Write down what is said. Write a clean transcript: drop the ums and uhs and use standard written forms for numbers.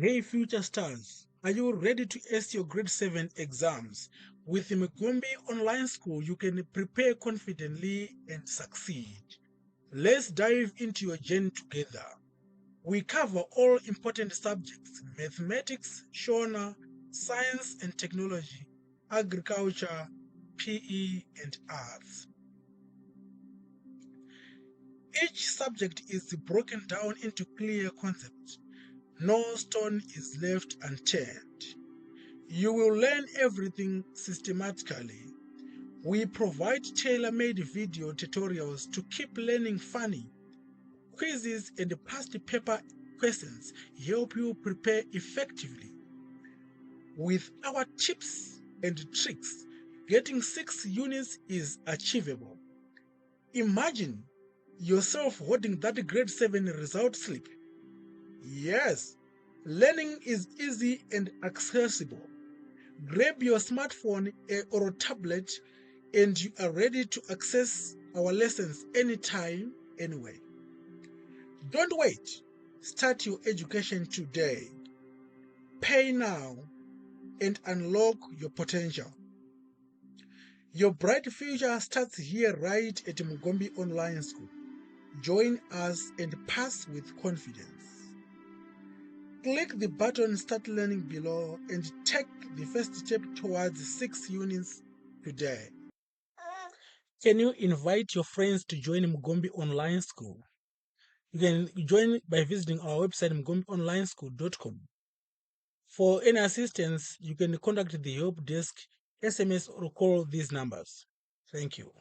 Hey future stars, are you ready to ace your grade 7 exams? With Mugombi Online School, you can prepare confidently and succeed. Let's dive into your journey together. We cover all important subjects: mathematics, Shona, science and technology, agriculture, PE, and arts. Each subject is broken down into clear concepts. No stone is left unturned. You will learn everything systematically. We provide tailor-made video tutorials to keep learning funny. Quizzes and past paper questions help you prepare effectively. With our tips and tricks, getting 6 units is achievable. Imagine yourself holding that grade 7 result slip. Yes, learning is easy and accessible. Grab your smartphone or a tablet and you are ready to access our lessons anytime, anywhere. Don't wait. Start your education today. Pay now and unlock your potential. Your bright future starts here right at Mugombi Online School. Join us and pass with confidence. Click the button Start Learning below and take the first step towards 6 units today. Can you invite your friends to join Mugombi Online School? You can join by visiting our website mugombionlineschool.com. For any assistance, you can contact the help desk, SMS, or call these numbers. Thank you.